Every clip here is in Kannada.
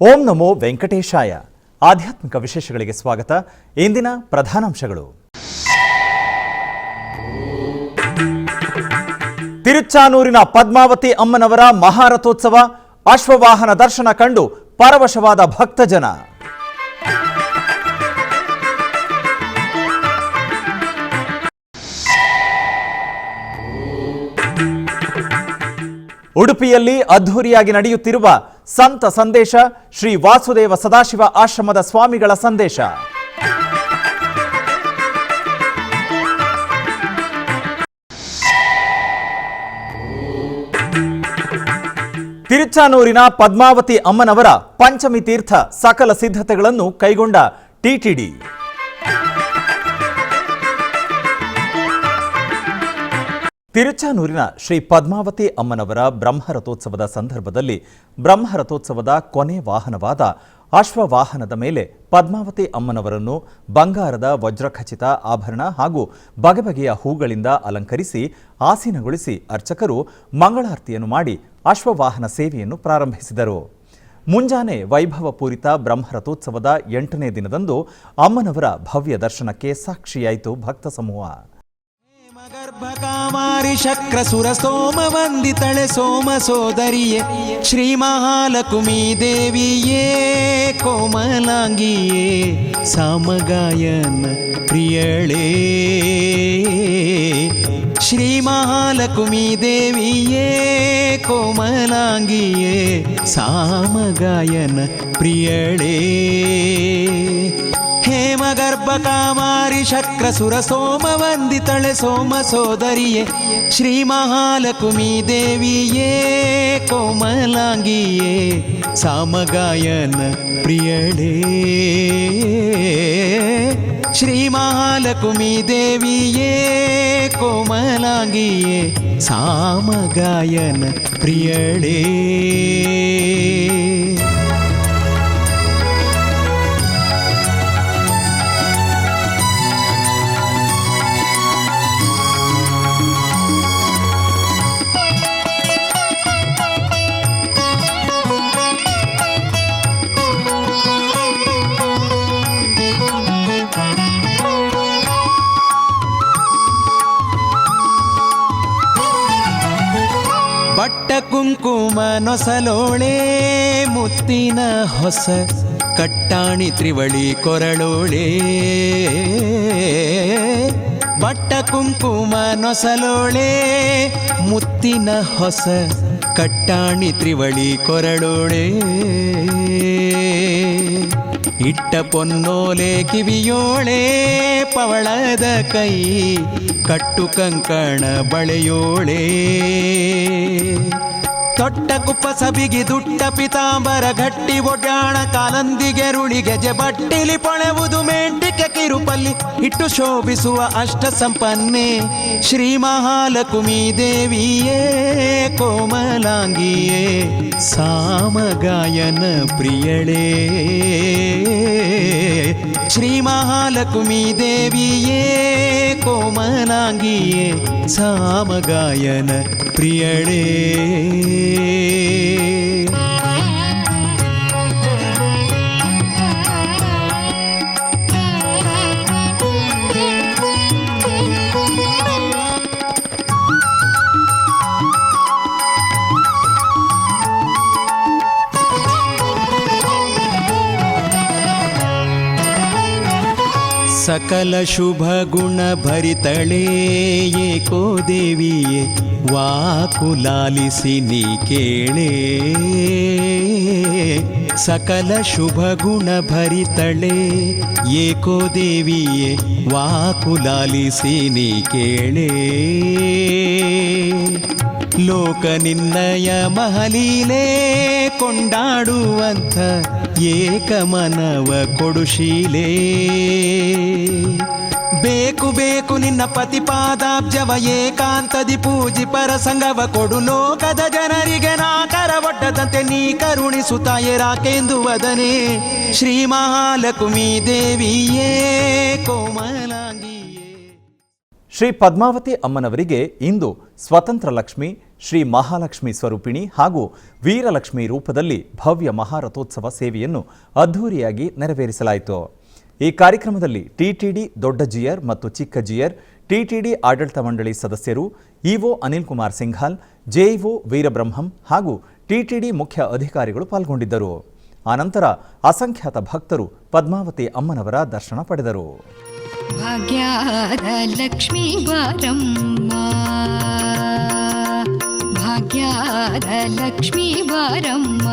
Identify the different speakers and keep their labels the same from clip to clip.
Speaker 1: ಓಂ ನಮೋ ವೆಂಕಟೇಶಾಯ. ಆಧ್ಯಾತ್ಮಿಕ ವಿಶೇಷಗಳಿಗೆ ಸ್ವಾಗತ. ಇಂದಿನ ಪ್ರಧಾನಾಂಶಗಳು: ತಿರುಚಾನೂರಿನ ಪದ್ಮಾವತಿ ಅಮ್ಮನವರ ಮಹಾರಥೋತ್ಸವ, ಅಶ್ವವಾಹನ ದರ್ಶನ ಕಂಡು ಪರವಶವಾದ ಭಕ್ತಜನ. ಉಡುಪಿಯಲ್ಲಿ ಅದ್ಧೂರಿಯಾಗಿ ನಡೆಯುತ್ತಿರುವ ಸಂತ ಸಂದೇಶ, ಶ್ರೀ ವಾಸುದೇವ ಸದಾಶಿವ ಆಶ್ರಮದ ಸ್ವಾಮಿಗಳ ಸಂದೇಶ. ತಿರುಚಾನೂರಿನ ಪದ್ಮಾವತಿ ಅಮ್ಮನವರ ಪಂಚಮಿ ತೀರ್ಥ ಸಕಲ ಸಿದ್ಧತೆಗಳನ್ನು ಕೈಗೊಂಡ ಟಿಟಿಡಿ. ತಿರುಚಾನೂರಿನ ಶ್ರೀ ಪದ್ಮಾವತಿ ಅಮ್ಮನವರ ಬ್ರಹ್ಮರಥೋತ್ಸವದ ಸಂದರ್ಭದಲ್ಲಿ ಬ್ರಹ್ಮರಥೋತ್ಸವದ ಕೊನೆ ವಾಹನವಾದ ಅಶ್ವವಾಹನದ ಮೇಲೆ ಪದ್ಮಾವತಿ ಅಮ್ಮನವರನ್ನು ಬಂಗಾರದ ವಜ್ರಖಚಿತ ಆಭರಣ ಹಾಗೂ ಬಗೆ ಬಗೆಯ ಹೂಗಳಿಂದ ಅಲಂಕರಿಸಿ ಆಸೀನಗೊಳಿಸಿ ಅರ್ಚಕರು ಮಂಗಳಾರತಿಯನ್ನು ಮಾಡಿ ಅಶ್ವವಾಹನ ಸೇವೆಯನ್ನು ಪ್ರಾರಂಭಿಸಿದರು. ಮುಂಜಾನೆ ವೈಭವಪೂರಿತ ಬ್ರಹ್ಮರಥೋತ್ಸವದ 8ನೇ ದಿನದಂದು ಅಮ್ಮನವರ ಭವ್ಯ ದರ್ಶನಕ್ಕೆ ಸಾಕ್ಷಿಯಾಯಿತು ಭಕ್ತ ಸಮೂಹ.
Speaker 2: ಗರ್ಭಕಾಮಾರಿ ಶಕ್ರ ಸುರ ಸೋಮ ವಂದಿತಳೆ ಸೋಮ ಸೋದರಿಯೇ ಶ್ರೀ ಮಹಾಲಕ್ಷ್ಮೀ ದೇವಿಯೇ ಕೋಮಲಾಂಗಿಯೇ ಸಾಮಗಾಯನ ಪ್ರಿಯಳೇ ಶ್ರೀ ಮಹಾಲಕ್ಷ್ಮೀ ದೇವಿಯೇ ಕೋಮಲಾಂಗಿಯೇ ಸಾಮಗಾಯನ ಪ್ರಿಯಳೇ ಹೇಮ ಗರ್ಭಕಾಮಾರಿ ಶಕ್ರ ಸುರ ಸೋಮ ವಂದಿತಳೆ ಸೋಮ ಸೋದರಿಯೇ ಶ್ರೀ ಮಹಾಲಕ್ಷ್ಮೀ ದೇವಿಯೇ ಕೋಮಲಾಂಗಿಯೇ ಸಾಮಗಾಯನ ಪ್ರಿಯಳೇ ಶ್ರೀ ಮಹಾಲಕ್ಷ್ಮೀ ದೇವಿಯೇ ಕೋಮಲಾಂಗಿಯೇ ಸಾಮಗಾಯನ ಪ್ರಿಯಳೇ. ಬಟ್ಟ ಕುಂಕುಮ ನೊಸಲೋಳೆ ಮುತ್ತಿನ ಹೊಸ ಕಟ್ಟಾಣಿ ತ್ರಿವಳಿ ಕೊರಳೋಳೆ ಬಟ್ಟ ಕುಂಕುಮ ನೊಸಲೋಳೆ ಮುತ್ತಿನ ಹೊಸ ಕಟ್ಟಾಣಿ ತ್ರಿವಳಿ ಕೊರಳೋಳೆ ಇಟ್ಟ ಪೊನ್ನೋಲೆ ಕಿವಿಯೋಳೆ ಪವಳದ ಕೈ ಕಟ್ಟು ಕಂಕಣ ಬಳೆಯೋಳೆ ತೊಟ್ಟ ಕುಪ್ಪಸ ಬಿಗಿ ದುಟ್ಟ ಪಿತಾಂಬರ ಗಟ್ಟಿ ಒಡ್ಯಾಣ ಕಾಲಂದಿಗೆ ರುಳಿಗೆಜೆ ಬಟ್ಟಿಲಿ ಪೊಳೆವುದು ಮೆಂಟಿಕೆ ಕಿರುಪಲ್ಲಿ ಇಟ್ಟು ಶೋಭಿಸುವ ಅಷ್ಟ ಸಂಪನ್ನೆ ಶ್ರೀ ಮಹಾಲಕ್ಷ್ಮೀ ದೇವಿಯೇ ಕೋಮಲಾಂಗಿಯೇ ಸಾಮಗಾಯನ ಪ್ರಿಯಳೇ ಶ್ರೀ ಮಹಾಲಕ್ಷ್ಮೀ ದೇವಿಯೇ ಕೋಮಲಾಂಗಿಯೇ ಸಾಮಗಾಯನ ಪ್ರಿಯಳೇ. ಸಕಲ ಶುಭ ಗುಣ ಭರಿತಳೇ ಏಕೋ ದೇವಿಯೇ ವಾಕುಲಾಲಿಸಿ ನೀ ಕೇಳೇ ಸಕಲ ಶುಭ ಗುಣ ಭರಿತಳೇ ಏಕೋ ದೇವಿಯೇ ವಾಕುಲಾಲಿಸಿ ನೀ ಕೇಳೇ ಲೋಕ ನಿನ್ನಯ ಮಹಲೀಲೆ ಕೊಂಡಾಡುವಂಥ ಏಕಮನವ ಕೊಡುಶೀಲೇ ಬೇಕು ಬೇಕು ನಿನ್ನ ಪತಿಪಾದಾಬ್ಜವ ಏಕಾಂತದಿ ಪೂಜಿ ಪರಸಂಗವ ಕೊಡು ಲೋಕದ ಜನರಿಗೆ ನಾಕರ ಒಡ್ಡದಂತೆ ನೀ ಕರುಣಿಸುತ್ತಾಯೆ ರಾಕೆಂದು ವದನೆ ಶ್ರೀ ಮಹಾಲಕ್ಷ್ಮೀ ದೇವಿಯೇ ಕೋಮಲಾಂಗಿಯೇ.
Speaker 1: ಶ್ರೀ ಪದ್ಮಾವತಿ ಅಮ್ಮನವರಿಗೆ ಇಂದು ಸ್ವತಂತ್ರ ಲಕ್ಷ್ಮಿ, ಶ್ರೀ ಮಹಾಲಕ್ಷ್ಮಿ ಸ್ವರೂಪಿಣಿ ಹಾಗೂ ವೀರಲಕ್ಷ್ಮಿ ರೂಪದಲ್ಲಿ ಭವ್ಯ ಮಹಾರಥೋತ್ಸವ ಸೇವೆಯನ್ನು ಅದ್ಧೂರಿಯಾಗಿ ನೆರವೇರಿಸಲಾಯಿತು. ಈ ಕಾರ್ಯಕ್ರಮದಲ್ಲಿ ಟಿಟಿಡಿ ದೊಡ್ಡ ಜಿಯರ್ ಮತ್ತು ಚಿಕ್ಕ ಜಿಯರ್, ಟಿಟಿಡಿ ಆಡಳಿತ ಮಂಡಳಿ ಸದಸ್ಯರು, ಇಒ ಅನಿಲ್ ಕುಮಾರ್ ಸಿಂಘಾಲ್, ಜೆಇಒ ವೀರಬ್ರಹ್ಮಂ ಹಾಗೂ ಟಿಟಿಡಿ ಮುಖ್ಯ ಅಧಿಕಾರಿಗಳು ಪಾಲ್ಗೊಂಡಿದ್ದರು. ಆನಂತರ ಅಸಂಖ್ಯಾತ ಭಕ್ತರು ಪದ್ಮಾವತಿ ಅಮ್ಮನವರ ದರ್ಶನ ಪಡೆದರು.
Speaker 3: ಭಾಗ್ಯದ ಲಕ್ಷ್ಮೀ ಬಾರಮ್ಮ, ಭಾಗ್ಯದ ಲಕ್ಷ್ಮೀ ಬಾರಮ್ಮ,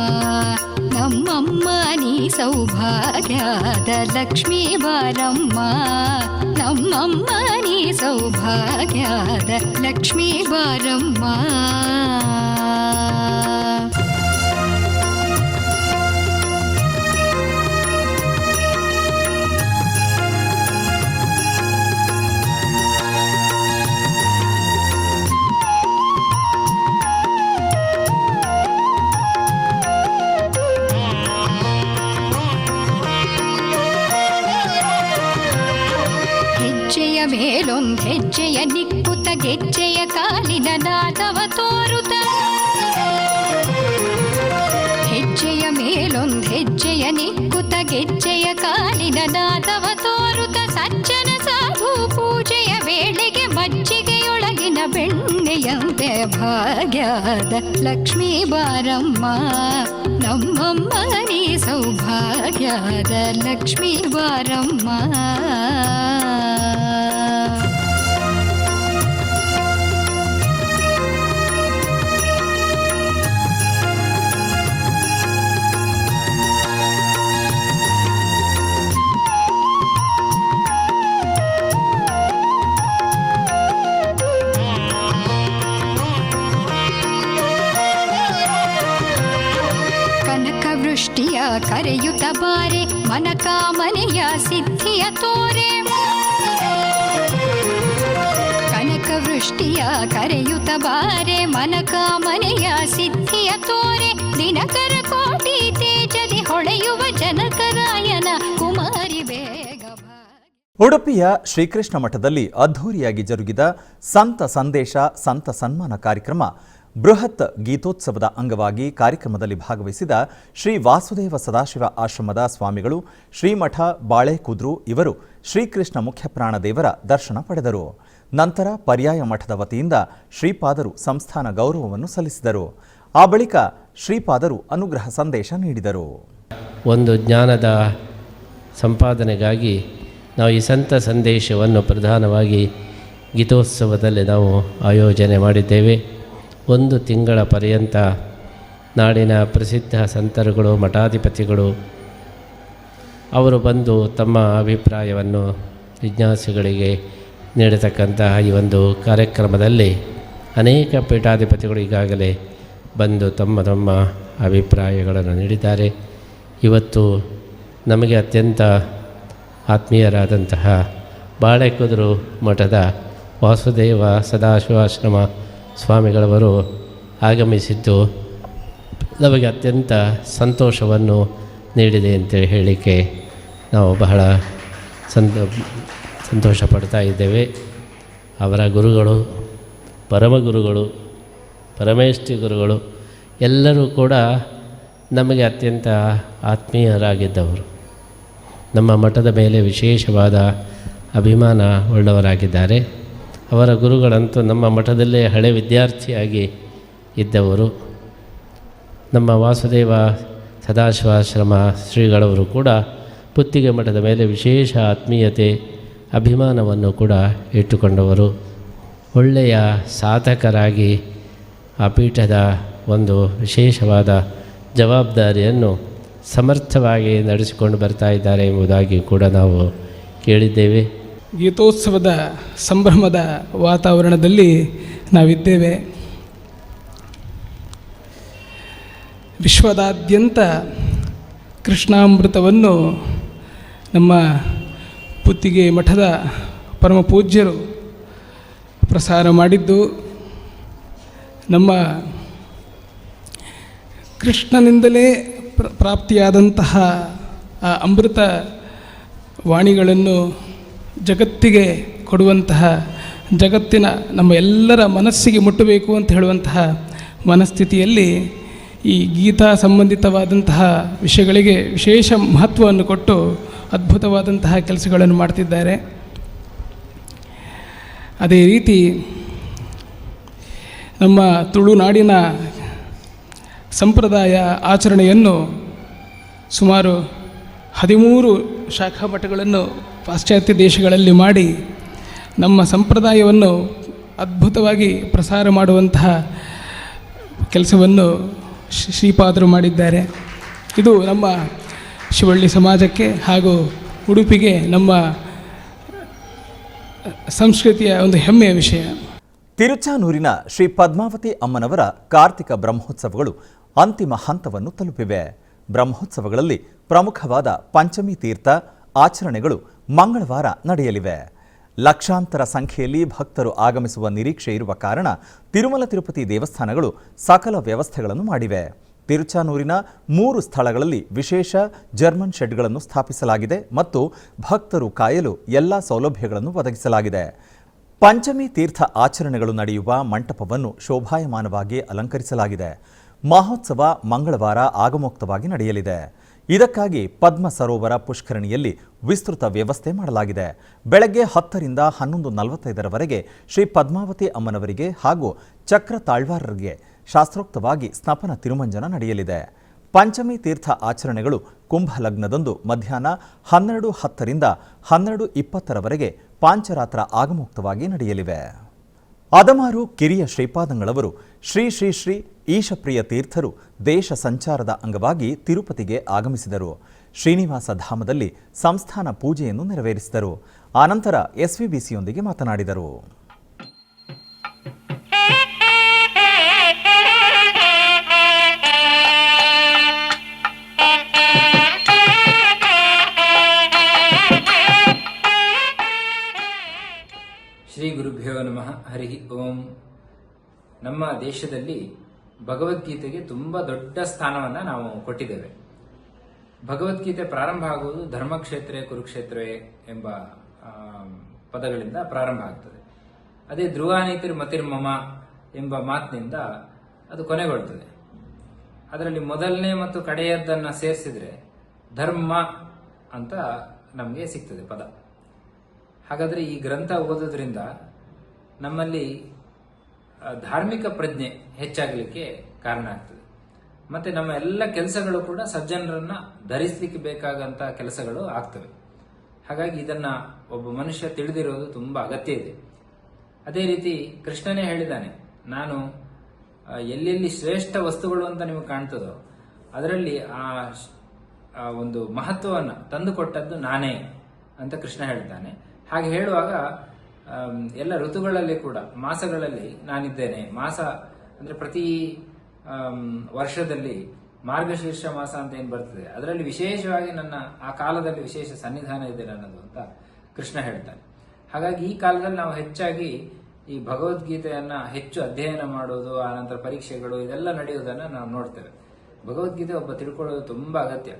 Speaker 3: ನಮ್ಮಮ್ಮ ನೀ ಸೌಭಾಗ್ಯದ ಲಕ್ಷ್ಮೀ ಬಾರಮ್ಮ, ನಮ್ಮಮ್ಮ ನೀ ಸೌಭಾಗ್ಯದ ಲಕ್ಷ್ಮೀ ಬಾರಮ್ಮ. ಹೆಜ್ಜೆಯ ಮೇಲೊಂದು ಹೆಜ್ಜೆಯ ನಿಕ್ಕುತ ಗೆಜ್ಜೆಯ ಕಾಲಿನ ನಾದವ ತೋರುತ, ಹೆಜ್ಜೆಯ ಮೇಲೊಂದು ಹೆಜ್ಜೆಯ ನಿಕ್ಕುತ ಗೆಜ್ಜೆಯ ಕಾಲಿನ ನಾದವ ತೋರುತ, ಸಜ್ಜನ ಸಾಧು ಪೂಜೆಯ ವೇಳೆಗೆ ಮಜ್ಜಿಗೆಯೊಳಗಿನ ಬೆಣ್ಣೆಯಂತೆ ಭಾಗ್ಯದ ಲಕ್ಷ್ಮೀ ಬಾರಮ್ಮ, ನಮ್ಮಮ್ಮ ನೀ ಸೌಭಾಗ್ಯದ ಲಕ್ಷ್ಮೀ ಬಾರಮ್ಮ. ವೃಷ್ಟಿಯ ಕರೆಯುತ್ತ ಬಾರೆ ಮನಕಾಮನೆಯ ಸಿದ್ಧಿಯ ತೋರೆ, ಕನಕ ವೃಷ್ಟಿಯ ಕರೆಯುತ್ತ ಬಾರೆ ಮನಕಾಮನೆಯ ಸಿದ್ಧಿಯ ತೋರೆ, ದಿನಕರ ಕೋಟಿ ತೇಜದಿ ಹೊಳೆಯುವ ಜನಕರಾಯನ ಕುಮಾರಿ ಬೇಗ.
Speaker 1: ಉಡುಪಿಯ ಶ್ರೀಕೃಷ್ಣ ಮಠದಲ್ಲಿ ಅದ್ಧೂರಿಯಾಗಿ ಜರುಗಿದ ಸಂತ ಸಂದೇಶ ಸಂತ ಸನ್ಮಾನ ಕಾರ್ಯಕ್ರಮ ಬೃಹತ್ ಗೀತೋತ್ಸವದ ಅಂಗವಾಗಿ ಕಾರ್ಯಕ್ರಮದಲ್ಲಿ ಭಾಗವಹಿಸಿದ ಶ್ರೀ ವಾಸುದೇವ ಸದಾಶಿವ ಆಶ್ರಮದ ಸ್ವಾಮಿಗಳು, ಶ್ರೀಮಠ ಬಾಳೆಕುದ್ರು ಇವರು ಶ್ರೀಕೃಷ್ಣ ಮುಖ್ಯಪ್ರಾಣ ದೇವರ ದರ್ಶನ ಪಡೆದರು. ನಂತರ ಪರ್ಯಾಯ ಮಠದ ವತಿಯಿಂದ ಶ್ರೀಪಾದರು ಸಂಸ್ಥಾನ ಗೌರವವನ್ನು ಸಲ್ಲಿಸಿದರು. ಆ ಬಳಿಕ ಶ್ರೀಪಾದರು ಅನುಗ್ರಹ ಸಂದೇಶ ನೀಡಿದರು.
Speaker 4: ಒಂದು ಜ್ಞಾನದ ಸಂಪಾದನೆಗಾಗಿ ನಾವು ಈ ಸಂತ ಸಂದೇಶವನ್ನು ಪ್ರಧಾನವಾಗಿ ಗೀತೋತ್ಸವದಲ್ಲಿ ನಾವು ಆಯೋಜನೆ ಮಾಡಿದ್ದೇವೆ. 1 ತಿಂಗಳ ಪರ್ಯಂತ ನಾಡಿನ ಪ್ರಸಿದ್ಧ ಸಂತರುಗಳು, ಮಠಾಧಿಪತಿಗಳು ಅವರು ಬಂದು ತಮ್ಮ ಅಭಿಪ್ರಾಯವನ್ನು ಜಿಜ್ಞಾಸುಗಳಿಗೆ ನೀಡತಕ್ಕಂತಹ ಈ ಒಂದು ಕಾರ್ಯಕ್ರಮದಲ್ಲಿ ಅನೇಕ ಪೀಠಾಧಿಪತಿಗಳು ಈಗಾಗಲೇ ಬಂದು ತಮ್ಮ ತಮ್ಮ ಅಭಿಪ್ರಾಯಗಳನ್ನು ನೀಡಿದ್ದಾರೆ. ಇವತ್ತು ನಮಗೆ ಅತ್ಯಂತ ಆತ್ಮೀಯರಾದಂತಹ ಬಾಳೆಕುದ್ರು ಮಠದ ವಾಸುದೇವ ಸದಾಶಿವಾಶ್ರಮ ಸ್ವಾಮಿಗಳವರು ಆಗಮಿಸಿದ್ದು ನಮಗೆ ಅತ್ಯಂತ ಸಂತೋಷವನ್ನು ನೀಡಿದೆ ಅಂತೇಳಿ ಹೇಳಲಿಕ್ಕೆ ನಾವು ಬಹಳ ಸಂತೋಷ ಪಡ್ತಾ ಇದ್ದೇವೆ. ಅವರ ಗುರುಗಳು, ಪರಮಗುರುಗಳು, ಪರಮೇಷ್ಠಿ ಗುರುಗಳು ಎಲ್ಲರೂ ಕೂಡ ನಮಗೆ ಅತ್ಯಂತ ಆತ್ಮೀಯರಾಗಿದ್ದವರು. ನಮ್ಮ ಮಠದ ಮೇಲೆ ವಿಶೇಷವಾದ ಅಭಿಮಾನ ಉಳ್ಳವರಾಗಿದ್ದಾರೆ. ಅವರ ಗುರುಗಳಂತೂ ನಮ್ಮ ಮಠದಲ್ಲೇ ಹಳೆ ವಿದ್ಯಾರ್ಥಿಯಾಗಿ ಇದ್ದವರು. ನಮ್ಮ ವಾಸುದೇವ ಸದಾಶಿವಾಶ್ರಮ ಶ್ರೀಗಳವರು ಕೂಡ ಪುತ್ತಿಗೆ ಮಠದ ಮೇಲೆ ವಿಶೇಷ ಆತ್ಮೀಯತೆ, ಅಭಿಮಾನವನ್ನು ಕೂಡ ಇಟ್ಟುಕೊಂಡವರು. ಒಳ್ಳೆಯ ಸಾಧಕರಾಗಿ ಆ ಪೀಠದ ಒಂದು ವಿಶೇಷವಾದ ಜವಾಬ್ದಾರಿಯನ್ನು ಸಮರ್ಥವಾಗಿ ನಡೆಸಿಕೊಂಡು ಬರ್ತಾ ಇದ್ದಾರೆ ಎಂಬುದಾಗಿ ಕೂಡ ನಾವು ಕೇಳಿದ್ದೇವೆ.
Speaker 5: ಗೀತೋತ್ಸವದ ಸಂಭ್ರಮದ ವಾತಾವರಣದಲ್ಲಿ ನಾವಿದ್ದೇವೆ. ವಿಶ್ವದಾದ್ಯಂತ ಕೃಷ್ಣಾಮೃತವನ್ನು ನಮ್ಮ ಪುತ್ತಿಗೆ ಮಠದ ಪರಮ ಪೂಜ್ಯರು ಪ್ರಸಾರ ಮಾಡಿದ್ದು, ನಮ್ಮ ಕೃಷ್ಣನಿಂದಲೇ ಪ್ರಾಪ್ತಿಯಾದಂತಹ ಆ ಅಮೃತ ವಾಣಿಗಳನ್ನು ಜಗತ್ತಿಗೆ ಕೊಡುವಂತಹ ಜಗತ್ತಿನ ನಮ್ಮ ಎಲ್ಲರ ಮನಸ್ಸಿಗೆ ಮುಟ್ಟಬೇಕು ಅಂತ ಹೇಳುವಂತಹ ಮನಸ್ಥಿತಿಯಲ್ಲಿ ಈ ಗೀತಾ ಸಂಬಂಧಿತವಾದಂತಹ ವಿಷಯಗಳಿಗೆ ವಿಶೇಷ ಮಹತ್ವವನ್ನು ಕೊಟ್ಟು ಅದ್ಭುತವಾದಂತಹ ಕೆಲಸಗಳನ್ನು ಮಾಡ್ತಿದ್ದಾರೆ. ಅದೇ ರೀತಿ ನಮ್ಮ ತುಳುನಾಡಿನ ಸಂಪ್ರದಾಯ ಆಚರಣೆಯನ್ನು ಸುಮಾರು 13 ಶಾಖಾ ಮಠಗಳನ್ನು ಪಾಶ್ಚಾತ್ಯ ದೇಶಗಳಲ್ಲಿ ಮಾಡಿ ನಮ್ಮ ಸಂಪ್ರದಾಯವನ್ನು ಅದ್ಭುತವಾಗಿ ಪ್ರಸಾರ ಮಾಡುವಂತಹ ಕೆಲಸವನ್ನು ಶ್ರೀಪಾದರು ಮಾಡಿದ್ದಾರೆ. ಇದು ನಮ್ಮ ಶಿವಳ್ಳಿ ಸಮಾಜಕ್ಕೆ ಹಾಗೂ ಉಡುಪಿಗೆ ನಮ್ಮ ಸಂಸ್ಕೃತಿಯ ಒಂದು ಹೆಮ್ಮೆಯ ವಿಷಯ.
Speaker 1: ತಿರುಚಾನೂರಿನ ಶ್ರೀ ಪದ್ಮಾವತಿ ಅಮ್ಮನವರ ಕಾರ್ತಿಕ ಬ್ರಹ್ಮೋತ್ಸವಗಳು ಅಂತಿಮ ಹಂತವನ್ನು ತಲುಪಿವೆ. ಬ್ರಹ್ಮೋತ್ಸವಗಳಲ್ಲಿ ಪ್ರಮುಖವಾದ ಪಂಚಮಿ ತೀರ್ಥ ಆಚರಣೆಗಳು ಮಂಗಳವಾರ ನಡೆಯಲಿವೆ. ಲಕ್ಷಾಂತರ ಸಂಖ್ಯೆಯಲ್ಲಿ ಭಕ್ತರು ಆಗಮಿಸುವ ನಿರೀಕ್ಷೆ ಇರುವ ಕಾರಣ ತಿರುಮಲ ತಿರುಪತಿ ದೇವಸ್ಥಾನಗಳು ಸಕಲ ವ್ಯವಸ್ಥೆಗಳನ್ನು ಮಾಡಿವೆ. ತಿರುಚಾನೂರಿನ 3 ಸ್ಥಳಗಳಲ್ಲಿ ವಿಶೇಷ ಜರ್ಮನ್ ಶೆಡ್ಗಳನ್ನು ಸ್ಥಾಪಿಸಲಾಗಿದೆ ಮತ್ತು ಭಕ್ತರು ಕಾಯಲು ಎಲ್ಲ ಸೌಲಭ್ಯಗಳನ್ನು ಒದಗಿಸಲಾಗಿದೆ. ಪಂಚಮಿ ತೀರ್ಥ ಆಚರಣೆಗಳು ನಡೆಯುವ ಮಂಟಪವನ್ನು ಶೋಭಾಯಮಾನವಾಗಿ ಅಲಂಕರಿಸಲಾಗಿದೆ. ಮಹೋತ್ಸವ ಮಂಗಳವಾರ ಆಗಮೋಕ್ತವಾಗಿ ನಡೆಯಲಿದೆ. ಇದಕ್ಕಾಗಿ ಪದ್ಮ ಸರೋವರ ಪುಷ್ಕರಣಿಯಲ್ಲಿ ವಿಸ್ತೃತ ವ್ಯವಸ್ಥೆ ಮಾಡಲಾಗಿದೆ. ಬೆಳಗ್ಗೆ 10 ರಿಂದ 11:45 ಶ್ರೀ ಪದ್ಮಾವತಿ ಅಮ್ಮನವರಿಗೆ ಹಾಗೂ ಚಕ್ರ ತಾಳ್ವಾರರಿಗೆ ಶಾಸ್ತ್ರೋಕ್ತವಾಗಿ ಸ್ನಪನ ತಿರುಮಂಜನ ನಡೆಯಲಿದೆ. ಪಂಚಮಿ ತೀರ್ಥ ಆಚರಣೆಗಳು ಕುಂಭ ಲಗ್ನದಂದು ಮಧ್ಯಾಹ್ನ 12:10 ರಿಂದ 12:20 ಪಾಂಚರಾತ್ರ ಆಗಮೋಕ್ತವಾಗಿ ನಡೆಯಲಿವೆ. ಅದಮಾರು ಕಿರಿಯ ಶ್ರೀಪಾದಂಗಳವರು ಶ್ರೀ ಶ್ರೀ ಶ್ರೀ ಈಶಪ್ರಿಯ ತೀರ್ಥರು ದೇಶ ಸಂಚಾರದ ಅಂಗವಾಗಿ ತಿರುಪತಿಗೆ ಆಗಮಿಸಿದರು. ಶ್ರೀನಿವಾಸ ಧಾಮದಲ್ಲಿ ಸಂಸ್ಥಾನ ಪೂಜೆಯನ್ನು ನೆರವೇರಿಸಿದರು. ಆನಂತರ ಎಸ್ವಿಬಿಸಿಯೊಂದಿಗೆ ಮಾತನಾಡಿದರು.
Speaker 6: ಶ್ರೀ ಗುರುಭ್ಯೋ ನಮಃ. ಹರಿ ಓಂ. ನಮ್ಮ ದೇಶದಲ್ಲಿ ಭಗವದ್ಗೀತೆಗೆ ತುಂಬಾ ದೊಡ್ಡ ಸ್ಥಾನವನ್ನ ನಾವು ಕೊಟ್ಟಿದ್ದೇವೆ. ಭಗವದ್ಗೀತೆ ಪ್ರಾರಂಭ ಆಗುವುದು ಧರ್ಮಕ್ಷೇತ್ರೇ ಕುರುಕ್ಷೇತ್ರವೇ ಎಂಬ ಪದಗಳಿಂದ ಪ್ರಾರಂಭ ಆಗ್ತದೆ. ಅದೇ ಧ್ರುವಾನೀತಿರ್ ಮತಿರ್ಮಮ ಎಂಬ ಮಾತಿನಿಂದ ಅದು ಕೊನೆಗೊಳ್ತದೆ. ಅದರಲ್ಲಿ ಮೊದಲನೇ ಮತ್ತು ಕಡೆಯದ್ದನ್ನು ಸೇರಿಸಿದ್ರೆ ಧರ್ಮ ಅಂತ ನಮಗೆ ಸಿಗ್ತದೆ ಪದ. ಹಾಗಾದರೆ ಈ ಗ್ರಂಥ ಓದೋದ್ರಿಂದ ನಮ್ಮಲ್ಲಿ ಧಾರ್ಮಿಕ ಪ್ರಜ್ಞೆ ಹೆಚ್ಚಾಗಲಿಕ್ಕೆ ಕಾರಣ ಆಗ್ತದೆ. ಮತ್ತೆ ನಮ್ಮ ಎಲ್ಲ ಕೆಲಸಗಳು ಕೂಡ ಸಜ್ಜನರನ್ನ ಧರಿಸಲಿಕ್ಕೆ ಬೇಕಾದಂಥ ಕೆಲಸಗಳು ಆಗ್ತವೆ. ಹಾಗಾಗಿ ಇದನ್ನ ಒಬ್ಬ ಮನುಷ್ಯ ತಿಳಿದಿರೋದು ತುಂಬಾ ಅಗತ್ಯ ಇದೆ. ಅದೇ ರೀತಿ ಕೃಷ್ಣನೇ ಹೇಳಿದ್ದಾನೆ, ನಾನು ಎಲ್ಲೆಲ್ಲಿ ಶ್ರೇಷ್ಠ ವಸ್ತುಗಳು ಅಂತ ನಿಮಗೆ ಕಾಣ್ತದೋ ಅದರಲ್ಲಿ ಆ ಒಂದು ಮಹತ್ವವನ್ನು ತಂದುಕೊಟ್ಟದ್ದು ನಾನೇ ಅಂತ ಕೃಷ್ಣ ಹೇಳ್ತಾನೆ. ಹಾಗೆ ಹೇಳುವಾಗ ಎಲ್ಲ ಋತುಗಳಲ್ಲಿ ಕೂಡ ಮಾಸಗಳಲ್ಲಿ ನಾನಿದ್ದೇನೆ. ಮಾಸ ಅಂದ್ರೆ ಪ್ರತಿ ವರ್ಷದಲ್ಲಿ ಮಾರ್ಗಶೀರ್ಷ ಮಾಸ ಅಂತ ಏನು ಬರ್ತದೆ ಅದರಲ್ಲಿ ವಿಶೇಷವಾಗಿ ನನ್ನ ಆ ಕಾಲದಲ್ಲಿ ವಿಶೇಷ ಸನ್ನಿಧಾನ ಇದೆ ನನ್ನದು ಅಂತ ಕೃಷ್ಣ ಹೇಳ್ತಾನೆ. ಹಾಗಾಗಿ ಈ ಕಾಲದಲ್ಲಿ ನಾವು ಹೆಚ್ಚಾಗಿ ಈ ಭಗವದ್ಗೀತೆಯನ್ನ ಹೆಚ್ಚು ಅಧ್ಯಯನ ಮಾಡೋದು, ಆ ನಂತರ ಪರೀಕ್ಷೆಗಳು ಇದೆಲ್ಲ ನಡೆಯುವುದನ್ನ ನಾವು ನೋಡ್ತೇವೆ. ಭಗವದ್ಗೀತೆ ಒಬ್ಬ ತಿಳ್ಕೊಳ್ಳೋದು ತುಂಬಾ ಅಗತ್ಯ.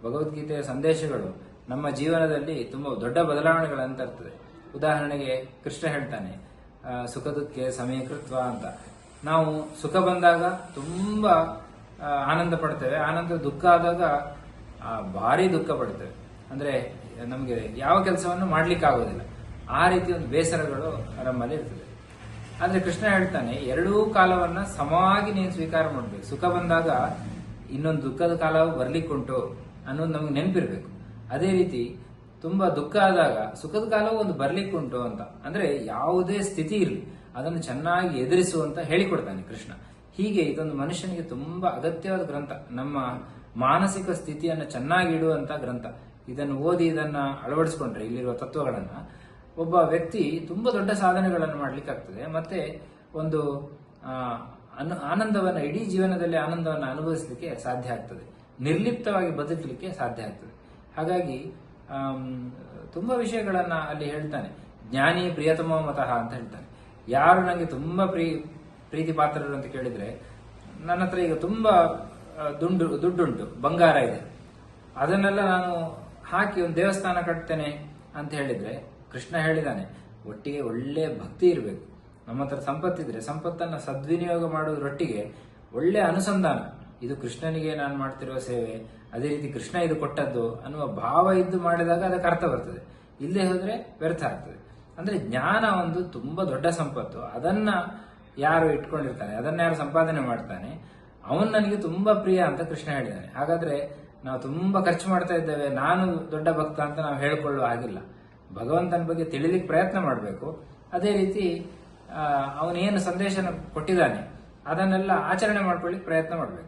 Speaker 6: ಭಗವದ್ಗೀತೆಯ ಸಂದೇಶಗಳು ನಮ್ಮ ಜೀವನದಲ್ಲಿ ತುಂಬಾ ದೊಡ್ಡ ಬದಲಾವಣೆಗಳನ್ನು ತರ್ತದೆ. ಉದಾಹರಣೆಗೆ ಕೃಷ್ಣ ಹೇಳ್ತಾನೆ, ಸುಖ ದುಃಖ ಸಮೀಕೃತ್ವ ಅಂತ. ನಾವು ಸುಖ ಬಂದಾಗ ತುಂಬಾ ಆನಂದ ಪಡ್ತೇವೆ, ಆನಂತರ ದುಃಖ ಆದಾಗ ಭಾರಿ ದುಃಖ ಪಡ್ತೇವೆ. ಅಂದ್ರೆ ನಮಗೆ ಯಾವ ಕೆಲಸವನ್ನು ಮಾಡ್ಲಿಕ್ಕೆ ಆಗೋದಿಲ್ಲ, ಆ ರೀತಿ ಒಂದು ಬೇಸರಗಳು ನಮ್ಮಲ್ಲಿ ಇರ್ತದೆ. ಆದ್ರೆ ಕೃಷ್ಣ ಹೇಳ್ತಾನೆ, ಎರಡೂ ಕಾಲವನ್ನ ಸಮವಾಗಿ ನೀನು ಸ್ವೀಕಾರ ಮಾಡ್ಬೇಕು. ಸುಖ ಬಂದಾಗ ಇನ್ನೊಂದು ದುಃಖದ ಕಾಲವು ಬರ್ಲಿಕ್ಕುಂಟು ಅನ್ನೋದು ನಮ್ಗೆ ನೆನಪಿರ್ಬೇಕು. ಅದೇ ರೀತಿ ತುಂಬಾ ದುಃಖ ಆದಾಗ ಸುಖದ ಕಾಲವು ಒಂದು ಬರ್ಲಿಕ್ಕುಂಟು ಅಂತ. ಅಂದ್ರೆ ಯಾವುದೇ ಸ್ಥಿತಿ ಇರಲಿ ಅದನ್ನು ಚೆನ್ನಾಗಿ ಎದುರಿಸುವಂತ ಹೇಳಿಕೊಡ್ತಾನೆ ಕೃಷ್ಣ. ಹೀಗೆ ಇದೊಂದು ಮನುಷ್ಯನಿಗೆ ತುಂಬಾ ಅಗತ್ಯವಾದ ಗ್ರಂಥ, ನಮ್ಮ ಮಾನಸಿಕ ಸ್ಥಿತಿಯನ್ನು ಚೆನ್ನಾಗಿ ಇಡುವಂತ ಗ್ರಂಥ. ಇದನ್ನು ಓದಿ ಇದನ್ನ ಅಳವಡಿಸಿಕೊಂಡ್ರೆ ಇಲ್ಲಿರುವ ತತ್ವಗಳನ್ನ ಒಬ್ಬ ವ್ಯಕ್ತಿ ತುಂಬಾ ದೊಡ್ಡ ಸಾಧನೆಗಳನ್ನು ಮಾಡ್ಲಿಕ್ಕಾಗ್ತದೆ. ಮತ್ತೆ ಒಂದು ಆನಂದವನ್ನ, ಇಡೀ ಜೀವನದಲ್ಲಿ ಆನಂದವನ್ನು ಅನುಭವಿಸಲಿಕ್ಕೆ ಸಾಧ್ಯ ಆಗ್ತದೆ, ನಿರ್ಲಿಪ್ತವಾಗಿ ಬದುಕಲಿಕ್ಕೆ ಸಾಧ್ಯ ಆಗ್ತದೆ. ಹಾಗಾಗಿ ತುಂಬಾ ವಿಷಯಗಳನ್ನ ಅಲ್ಲಿ ಹೇಳ್ತಾನೆ. ಜ್ಞಾನಿ ಪ್ರಿಯತಮ ಮತಃ ಅಂತ ಹೇಳ್ತಾನೆ. ಯಾರು ನನಗೆ ತುಂಬಾ ಪ್ರೀತಿ ಪಾತ್ರರು ಅಂತ ಕೇಳಿದ್ರೆ, ನನ್ನ ಹತ್ರ ಈಗ ತುಂಬಾ ದುಡ್ಡುಂಟು, ಬಂಗಾರ ಇದೆ, ಅದನ್ನೆಲ್ಲ ನಾನು ಹಾಕಿ ಒಂದು ದೇವಸ್ಥಾನ ಕಟ್ತೇನೆ ಅಂತ ಹೇಳಿದ್ರೆ, ಕೃಷ್ಣ ಹೇಳಿದಾನೆ, ಒಟ್ಟಿಗೆ ಒಳ್ಳೆ ಭಕ್ತಿ ಇರಬೇಕು. ನಮ್ಮ ಹತ್ರ ಸಂಪತ್ತಿದ್ರೆ ಸಂಪತ್ತನ್ನು ಸದ್ವಿನಿಯೋಗ ಮಾಡೋದ್ರೊಟ್ಟಿಗೆ ಒಳ್ಳೆ ಅನುಸಂಧಾನ, ಇದು ಕೃಷ್ಣನಿಗೆ ನಾನು ಮಾಡ್ತಿರುವ ಸೇವೆ, ಅದೇ ರೀತಿ ಕೃಷ್ಣ ಇದು ಕೊಟ್ಟದ್ದು ಅನ್ನುವ ಭಾವ ಇದ್ದು ಮಾಡಿದಾಗ ಅದಕ್ಕೆ ಅರ್ಥ ಬರ್ತದೆ. ಇಲ್ಲೇ ಹೋದ್ರೆ ವ್ಯರ್ಥ ಆಗ್ತದೆ. ಅಂದ್ರೆ ಜ್ಞಾನ ಒಂದು ತುಂಬಾ ದೊಡ್ಡ ಸಂಪತ್ತು. ಅದನ್ನ ಯಾರು ಇಟ್ಕೊಂಡಿರ್ತಾನೆ, ಅದನ್ನ ಯಾರು ಸಂಪಾದನೆ ಮಾಡ್ತಾನೆ, ಅವನು ನನಗೆ ತುಂಬಾ ಪ್ರಿಯ ಅಂತ ಕೃಷ್ಣ ಹೇಳಿದ್ದಾನೆ. ಹಾಗಾದ್ರೆ ನಾವು ತುಂಬಾ ಖರ್ಚು ಮಾಡ್ತಾ ಇದ್ದೇವೆ, ನಾನು ದೊಡ್ಡ ಭಕ್ತ ಅಂತ ನಾವು ಹೇಳ್ಕೊಳ್ಳುವ ಹಾಗಿಲ್ಲ. ಭಗವಂತನ ಬಗ್ಗೆ ತಿಳಿಲಿಕ್ಕೆ ಪ್ರಯತ್ನ ಮಾಡಬೇಕು. ಅದೇ ರೀತಿ ಅವನೇನು ಸಂದೇಶ ಕೊಟ್ಟಿದ್ದಾನೆ ಅದನ್ನೆಲ್ಲ ಆಚರಣೆ ಮಾಡ್ಕೊಳ್ಳಿಕ್ಕೆ ಪ್ರಯತ್ನ ಮಾಡಬೇಕು.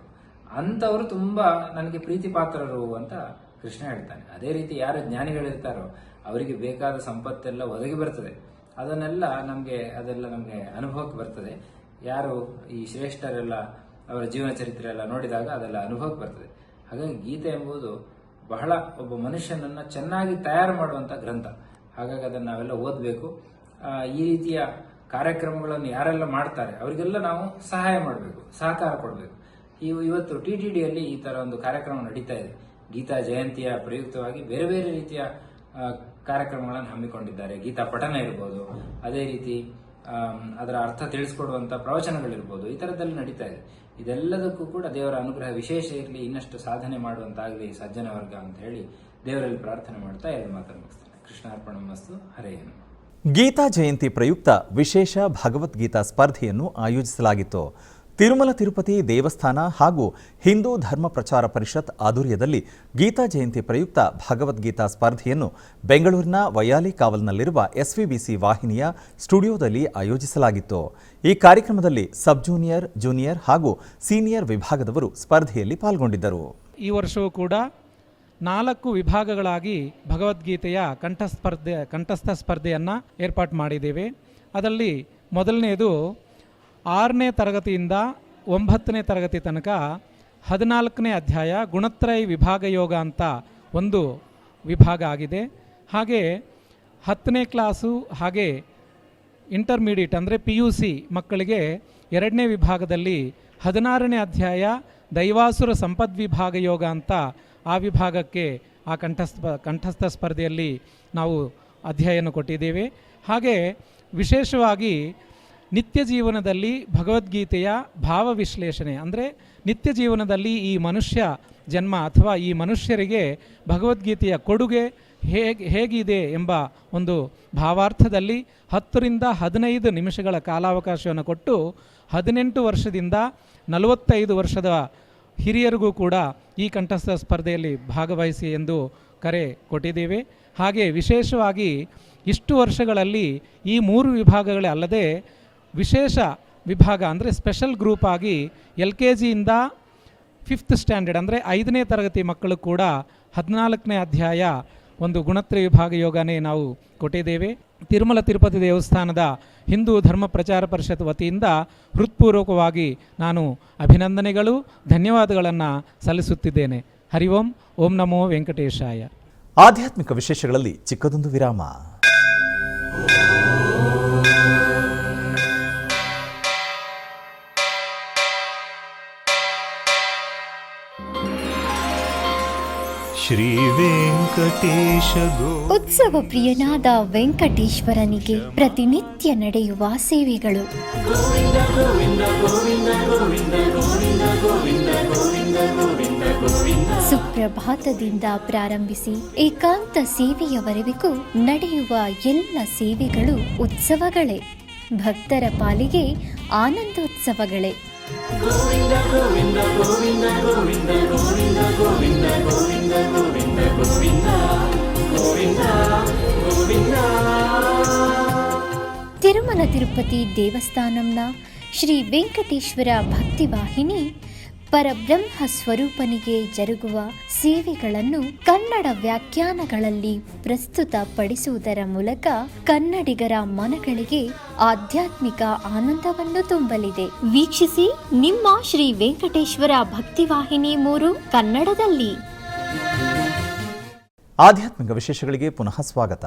Speaker 6: ಅಂಥವ್ರು ತುಂಬಾ ನನಗೆ ಪ್ರೀತಿ ಪಾತ್ರರು ಅಂತ ಕೃಷ್ಣ ಹೇಳ್ತಾನೆ. ಅದೇ ರೀತಿ ಯಾರು ಜ್ಞಾನಿಗಳಿರ್ತಾರೋ ಅವರಿಗೆ ಬೇಕಾದ ಸಂಪತ್ತೆಲ್ಲ ಒದಗಿ ಬರ್ತದೆ. ಅದೆಲ್ಲ ನಮಗೆ ಅನುಭವಕ್ಕೆ ಬರ್ತದೆ. ಯಾರು ಈ ಶ್ರೇಷ್ಠರೆಲ್ಲ ಅವರ ಜೀವನ ಚರಿತ್ರೆ ಎಲ್ಲ ನೋಡಿದಾಗ ಅದೆಲ್ಲ ಅನುಭವಕ್ಕೆ ಬರ್ತದೆ. ಹಾಗಾಗಿ ಗೀತೆ ಎಂಬುದು ಬಹಳ ಒಬ್ಬ ಮನುಷ್ಯನನ್ನ ಚೆನ್ನಾಗಿ ತಯಾರು ಮಾಡುವಂತ ಗ್ರಂಥ. ಹಾಗಾಗಿ ಅದನ್ನು ನಾವೆಲ್ಲ ಓದಬೇಕು. ಈ ರೀತಿಯ ಕಾರ್ಯಕ್ರಮಗಳನ್ನು ಯಾರೆಲ್ಲ ಮಾಡ್ತಾರೆ ಅವರಿಗೆಲ್ಲ ನಾವು ಸಹಾಯ ಮಾಡಬೇಕು, ಸಹಕಾರ ಕೊಡಬೇಕು. ಇವತ್ತು TTDಯಲ್ಲಿ ಈ ತರ ಒಂದು ಕಾರ್ಯಕ್ರಮ ನಡೀತಾ ಇದೆ. ಗೀತಾ ಜಯಂತಿಯ ಪ್ರಯುಕ್ತವಾಗಿ ಬೇರೆ ಬೇರೆ ರೀತಿಯ ಕಾರ್ಯಕ್ರಮಗಳನ್ನು ಹಮ್ಮಿಕೊಂಡಿದ್ದಾರೆ. ಗೀತಾ ಪಠಣ ಇರ್ಬೋದು, ಅದೇ ರೀತಿ ಅದರ ಅರ್ಥ ತಿಳಿಸ್ಕೊಡುವಂತ ಪ್ರವಚನಗಳಿರ್ಬೋದು, ಈ ತರದಲ್ಲಿ ನಡೀತಾ ಇದೆ. ಇದೆಲ್ಲದಕ್ಕೂ ಕೂಡ ದೇವರ ಅನುಗ್ರಹ ವಿಶೇಷ ಇರಲಿ, ಇನ್ನಷ್ಟು ಸಾಧನೆ ಮಾಡುವಂತಾಗಲಿ ಸಜ್ಜನ ವರ್ಗ ಅಂತ ಹೇಳಿ ದೇವರಲ್ಲಿ ಪ್ರಾರ್ಥನೆ ಮಾಡ್ತಾ ಎರಡು ಮಾತನ್ನು ಮುಗಿಸ್ತೇನೆ. ಕೃಷ್ಣಾರ್ಪಣಮಸ್ತು. ಹರೇ ನಮಃ.
Speaker 1: ಗೀತಾ ಜಯಂತಿ ಪ್ರಯುಕ್ತ ವಿಶೇಷ ಭಗವದ್ಗೀತಾ ಸ್ಪರ್ಧೆಯನ್ನು ಆಯೋಜಿಸಲಾಗಿತ್ತು. ತಿರುಮಲ ತಿರುಪತಿ ದೇವಸ್ಥಾನ ಹಾಗೂ ಹಿಂದೂ ಧರ್ಮ ಪ್ರಚಾರ ಪರಿಷತ್ ಆಧ್ವರ್ಯದಲ್ಲಿ ಗೀತಾ ಜಯಂತಿ ಪ್ರಯುಕ್ತ ಭಗವದ್ಗೀತಾ ಸ್ಪರ್ಧೆಯನ್ನು ಬೆಂಗಳೂರಿನ ವೈಯಾಲಿ ಕಾವಲ್ನಲ್ಲಿರುವ SVBC ವಾಹಿನಿಯ ಸ್ಟುಡಿಯೋದಲ್ಲಿ ಆಯೋಜಿಸಲಾಗಿತ್ತು. ಈ ಕಾರ್ಯಕ್ರಮದಲ್ಲಿ ಸಬ್ ಜೂನಿಯರ್, ಜೂನಿಯರ್ ಹಾಗೂ ಸೀನಿಯರ್ ವಿಭಾಗದವರು ಸ್ಪರ್ಧೆಯಲ್ಲಿ ಪಾಲ್ಗೊಂಡಿದ್ದರು.
Speaker 7: ಈ ವರ್ಷವೂ ಕೂಡ 4 ವಿಭಾಗಗಳಾಗಿ ಭಗವದ್ಗೀತೆಯ ಕಂಠಸ್ಥ ಸ್ಪರ್ಧೆಯನ್ನು ಏರ್ಪಾಟು ಮಾಡಿದ್ದೇವೆ. ಅದರಲ್ಲಿ ಮೊದಲನೆಯದು 6ನೇ ತರಗತಿಯಿಂದ 9ನೇ ತರಗತಿ ತನಕ 14ನೇ ಅಧ್ಯಾಯ ಗುಣತ್ರಯ ವಿಭಾಗ ಯೋಗ ಅಂತ ಒಂದು ವಿಭಾಗ ಆಗಿದೆ. ಹಾಗೆ 10ನೇ ಕ್ಲಾಸು ಹಾಗೆ ಇಂಟರ್ಮೀಡಿಯೇಟ್ ಅಂದರೆ PUC ಮಕ್ಕಳಿಗೆ 2ನೇ ವಿಭಾಗದಲ್ಲಿ 16ನೇ ಅಧ್ಯಾಯ ದೈವಾಸುರ ಸಂಪದ್ವಿಭಾಗ ಯೋಗ ಅಂತ ಆ ವಿಭಾಗಕ್ಕೆ ಆ ಕಂಠಸ್ಥ ಸ್ಪರ್ಧೆಯಲ್ಲಿ ನಾವು ಅಧ್ಯಾಯನ ಕೊಟ್ಟಿದ್ದೇವೆ. ಹಾಗೆ ವಿಶೇಷವಾಗಿ ನಿತ್ಯ ಜೀವನದಲ್ಲಿ ಭಗವದ್ಗೀತೆಯ ಭಾವ ವಿಶ್ಲೇಷಣೆ, ಅಂದರೆ ನಿತ್ಯ ಜೀವನದಲ್ಲಿ ಈ ಮನುಷ್ಯ ಜನ್ಮ ಅಥವಾ ಈ ಮನುಷ್ಯರಿಗೆ ಭಗವದ್ಗೀತೆಯ ಕೊಡುಗೆ ಹೇಗಿದೆ ಎಂಬ ಒಂದು ಭಾವಾರ್ಥದಲ್ಲಿ 10 ರಿಂದ 15 ನಿಮಿಷಗಳ ಕಾಲಾವಕಾಶವನ್ನು ಕೊಟ್ಟು 18 ವರ್ಷದಿಂದ 45 ವರ್ಷದ ಹಿರಿಯರಿಗೂ ಕೂಡ ಈ ಕಂಠಸ್ಥ ಸ್ಪರ್ಧೆಯಲ್ಲಿ ಭಾಗವಹಿಸಿ ಎಂದು ಕರೆ ಕೊಟ್ಟಿದ್ದೇವೆ. ಹಾಗೆ ವಿಶೇಷವಾಗಿ ಇಷ್ಟು ವರ್ಷಗಳಲ್ಲಿ ಈ 3 ವಿಭಾಗಗಳೇ ಅಲ್ಲದೆ ವಿಶೇಷ ವಿಭಾಗ ಅಂದರೆ ಸ್ಪೆಷಲ್ ಗ್ರೂಪ್ ಆಗಿ LKGಯಿಂದ 5th ಸ್ಟ್ಯಾಂಡರ್ಡ್ ಅಂದರೆ 5ನೇ ತರಗತಿ ಮಕ್ಕಳು ಕೂಡ 14ನೇ ಅಧ್ಯಾಯ ಒಂದು ಗುಣತ್ರಯ ವಿಭಾಗ ಯೋಗನೇ ನಾವು ಕೊಟ್ಟಿದ್ದೇವೆ. ತಿರುಮಲ ತಿರುಪತಿ ದೇವಸ್ಥಾನದ ಹಿಂದೂ ಧರ್ಮ ಪ್ರಚಾರ ಪರಿಷತ್ ವತಿಯಿಂದ ಹೃತ್ಪೂರ್ವಕವಾಗಿ ನಾನು ಅಭಿನಂದನೆಗಳು, ಧನ್ಯವಾದಗಳನ್ನು ಸಲ್ಲಿಸುತ್ತಿದ್ದೇನೆ. ಹರಿ ಓಂ. ಓಂ ನಮೋ ವೆಂಕಟೇಶಾಯ.
Speaker 1: ಆಧ್ಯಾತ್ಮಿಕ ವಿಶೇಷಗಳಲ್ಲಿ ಚಿಕ್ಕದೊಂದು ವಿರಾಮ.
Speaker 8: ಶ್ರೀ ವೆಂಕಟೇಶ
Speaker 3: ಉತ್ಸವ ಪ್ರಿಯನಾದ ವೆಂಕಟೇಶ್ವರನಿಗೆ ಪ್ರತಿನಿತ್ಯ ನಡೆಯುವ ಸೇವೆಗಳು. ಸುಪ್ರಭಾತದಿಂದ ಪ್ರಾರಂಭಿಸಿ ಏಕಾಂತ ಸೇವೆಯವರೆಗೂ ನಡೆಯುವ ಎಲ್ಲ ಸೇವೆಗಳು ಉತ್ಸವಗಳೇ. ಭಕ್ತರ ಪಾಲಿಗೆ ಆನಂದೋತ್ಸವಗಳೇ. ಗೋವಿಂದ ಗೋವಿಂದ ಗೋವಿಂದ ಗೋವಿಂದ ಗೋವಿಂದ ಗೋವಿಂದ ಗೋವಿಂದ ಗೋವಿಂದ ಗೋವಿಂದ ಗೋವಿಂದ ಗೋವಿಂದ. ತಿರುಮಲ ತಿರುಪತಿ ದೇವಸ್ಥಾನಂನ ಶ್ರೀ ವೆಂಕಟೇಶ್ವರ ಭಕ್ತಿವಾಹಿನಿ ಪರಬ್ರಹ್ಮ ಸ್ವರೂಪನಿಗೆ ಜರುಗುವ ಸೇವೆಗಳನ್ನು ಕನ್ನಡ ವ್ಯಾಖ್ಯಾನಗಳಲ್ಲಿ ಪ್ರಸ್ತುತಪಡಿಸುವುದರ ಮೂಲಕ ಕನ್ನಡಿಗರ ಮನಗಳಿಗೆ ಆಧ್ಯಾತ್ಮಿಕ ಆನಂದವನ್ನು ತುಂಬಲಿದೆ. ವೀಕ್ಷಿಸಿ ನಿಮ್ಮ ಶ್ರೀ ವೆಂಕಟೇಶ್ವರ ಭಕ್ತಿವಾಹಿನಿ 3 ಕನ್ನಡದಲ್ಲಿ.
Speaker 1: ಆಧ್ಯಾತ್ಮಿಕ ವಿಶೇಷಗಳಿಗೆ ಪುನಃ ಸ್ವಾಗತ.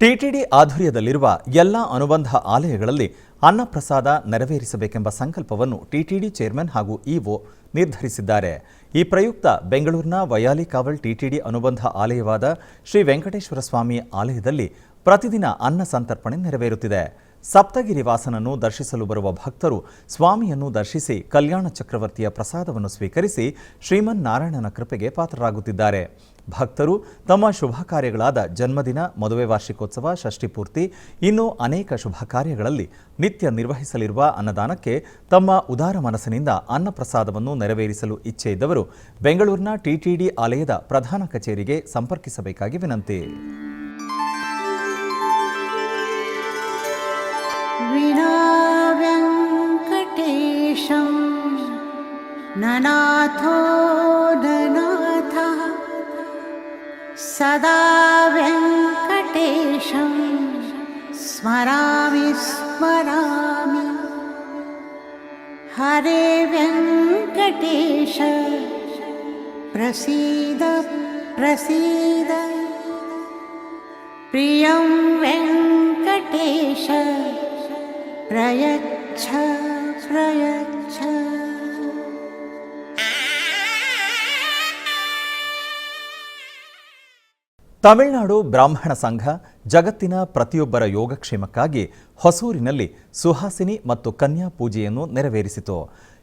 Speaker 1: TTD ಆಧ್ವರ್ಯದಲ್ಲಿರುವ ಎಲ್ಲ ಅನುಬಂಧ ಆಲಯಗಳಲ್ಲಿ ಅನ್ನಪ್ರಸಾದ ನೆರವೇರಿಸಬೇಕೆಂಬ ಸಂಕಲ್ಪವನ್ನು TTD ಚೇರ್ಮನ್ ಹಾಗೂ EO ನಿರ್ಧರಿಸಿದ್ದಾರೆ. ಈ ಪ್ರಯುಕ್ತ ಬೆಂಗಳೂರಿನ ವಯಾಲಿಕಾವಲ್ ಟಿಟಿಡಿ ಅನುಬಂಧ ಆಲಯವಾದ ಶ್ರೀ ವೆಂಕಟೇಶ್ವರ ಸ್ವಾಮಿ ಆಲಯದಲ್ಲಿ ಪ್ರತಿದಿನ ಅನ್ನ ಸಂತರ್ಪಣೆ ನೆರವೇರುತ್ತಿದೆ. ಸಪ್ತಗಿರಿ ವಾಸನನ್ನು ದರ್ಶಿಸಲು ಬರುವ ಭಕ್ತರು ಸ್ವಾಮಿಯನ್ನು ದರ್ಶಿಸಿ ಕಲ್ಯಾಣ ಚಕ್ರವರ್ತಿಯ ಪ್ರಸಾದವನ್ನು ಸ್ವೀಕರಿಸಿ ಶ್ರೀಮನ್ನಾರಾಯಣನ ಕೃಪೆಗೆ ಪಾತ್ರರಾಗುತ್ತಿದ್ದಾರೆ. ಭಕ್ತರು ತಮ್ಮ ಶುಭ ಕಾರ್ಯಗಳಾದ ಜನ್ಮದಿನ, ಮದುವೆ ವಾರ್ಷಿಕೋತ್ಸವ, ಷಷ್ಠಿಪೂರ್ತಿ ಇನ್ನೂ ಅನೇಕ ಶುಭ ಕಾರ್ಯಗಳಲ್ಲಿ ನಿತ್ಯ ನಿರ್ವಹಿಸಲಿರುವ ಅನ್ನದಾನಕ್ಕೆ ತಮ್ಮ ಉದಾರ ಮನಸ್ಸಿನಿಂದ ಅನ್ನಪ್ರಸಾದವನ್ನು ನೆರವೇರಿಸಲು ಇಚ್ಛೆ ಇದ್ದವರು ಬೆಂಗಳೂರಿನ ಟಿಟಿಡಿ ಆಲಯದ ಪ್ರಧಾನ ಕಚೇರಿಗೆ ಸಂಪರ್ಕಿಸಬೇಕಾಗಿ ವಿನಂತಿ.
Speaker 9: ವಿನಾ ವೆಂಕಟೇಶಂ ನನಾಥೋ ನನಾಥ ಸದಾ ವೆಂಕಟೇಶಂ ಸ್ಮರಾಮಿ ಸ್ಮರಾಮಿ. ಹರೇ ವೆಂಕಟೇಶ ಪ್ರಸೀದ ಪ್ರಸೀದ. ಪ್ರಿಯಂ ವೆಂಕಟೇಶ ಪ್ರಯಚ್ಛ ಪ್ರಯಚ್ಛ.
Speaker 1: ತಮಿಳುನಾಡು ಬ್ರಾಹ್ಮಣ ಸಂಘ ಜಗತ್ತಿನ ಪ್ರತಿಯೊಬ್ಬರ ಯೋಗಕ್ಷೇಮಕ್ಕಾಗಿ ಹೊಸೂರಿನಲ್ಲಿ ಸುಹಾಸಿನಿ ಮತ್ತು ಕನ್ಯಾ ಪೂಜೆಯನ್ನು ನೆರವೇರಿಸಿತು.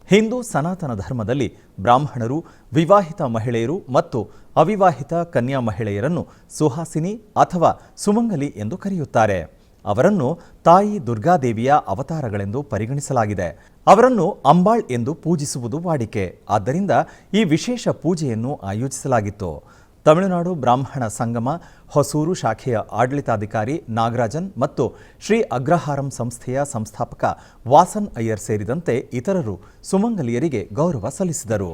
Speaker 1: ಹಿಂದೂ ಸನಾತನ ಧರ್ಮದಲ್ಲಿ ಬ್ರಾಹ್ಮಣರು ವಿವಾಹಿತ ಮಹಿಳೆಯರು ಮತ್ತು ಅವಿವಾಹಿತ ಕನ್ಯಾ ಮಹಿಳೆಯರನ್ನು ಸುಹಾಸಿನಿ ಅಥವಾ ಸುಮಂಗಲಿ ಎಂದು ಕರೆಯುತ್ತಾರೆ. ಅವರನ್ನು ತಾಯಿ ದುರ್ಗಾದೇವಿಯ ಅವತಾರಗಳೆಂದು ಪರಿಗಣಿಸಲಾಗಿದೆ. ಅವರನ್ನು ಅಂಬಾಳ್ ಎಂದು ಪೂಜಿಸುವುದು ವಾಡಿಕೆ. ಆದ್ದರಿಂದ ಈ ವಿಶೇಷ ಪೂಜೆಯನ್ನು ಆಯೋಜಿಸಲಾಗಿತ್ತು. ತಮಿಳುನಾಡು ಬ್ರಾಹ್ಮಣ ಸಂಗಮ ಹೊಸೂರು ಶಾಖೆಯ ಆಡಳಿತಾಧಿಕಾರಿ ನಾಗರಾಜನ್ ಮತ್ತು ಶ್ರೀ ಅಗ್ರಹಾರಂ ಸಂಸ್ಥೆಯ ಸಂಸ್ಥಾಪಕ ವಾಸನ್ ಅಯ್ಯರ್ ಸೇರಿದಂತೆ ಇತರರು ಸುಮಂಗಲಿಯರಿಗೆ ಗೌರವ ಸಲ್ಲಿಸಿದರು.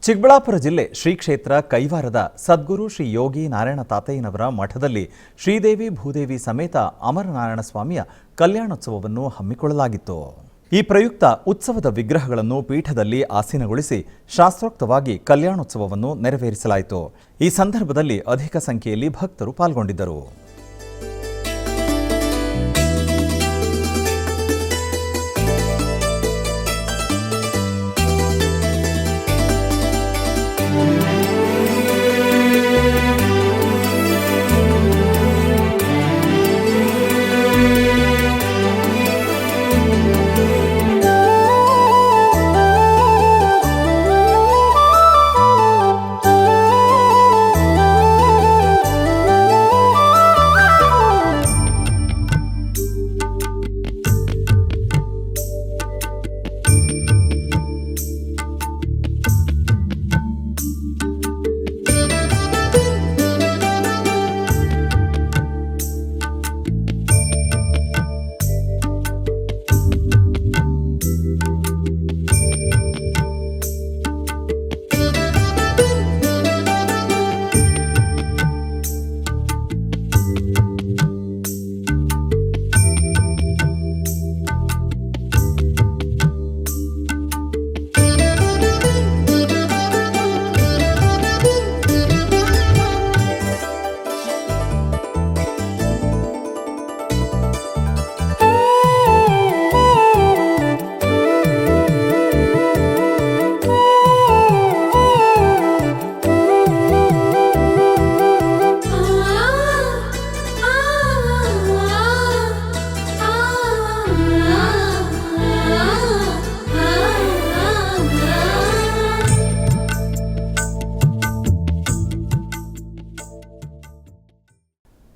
Speaker 1: ಚಿಕ್ಕಬಳ್ಳಾಪುರ ಜಿಲ್ಲೆ ಶ್ರೀ ಕ್ಷೇತ್ರ ಕೈವಾರದ ಸದ್ಗುರು ಶ್ರೀ ಯೋಗಿ ನಾರಾಯಣ ತಾತಯ್ಯನವರ ಮಠದಲ್ಲಿ ಶ್ರೀದೇವಿ ಭೂದೇವಿ ಸಮೇತ ಅಮರನಾರಾಯಣ ಸ್ವಾಮಿಯ ಕಲ್ಯಾಣೋತ್ಸವವನ್ನು ಹಮ್ಮಿಕೊಳ್ಳಲಾಗಿತ್ತು. ಈ ಪ್ರಯುಕ್ತ ಉತ್ಸವದ ವಿಗ್ರಹಗಳನ್ನು ಪೀಠದಲ್ಲಿ ಆಸೀನಗೊಳಿಸಿ ಶಾಸ್ತ್ರೋಕ್ತವಾಗಿ ಕಲ್ಯಾಣೋತ್ಸವವನ್ನು ನೆರವೇರಿಸಲಾಯಿತು. ಈ ಸಂದರ್ಭದಲ್ಲಿ ಅಧಿಕ ಸಂಖ್ಯೆಯಲ್ಲಿ ಭಕ್ತರು ಪಾಲ್ಗೊಂಡಿದ್ದರು.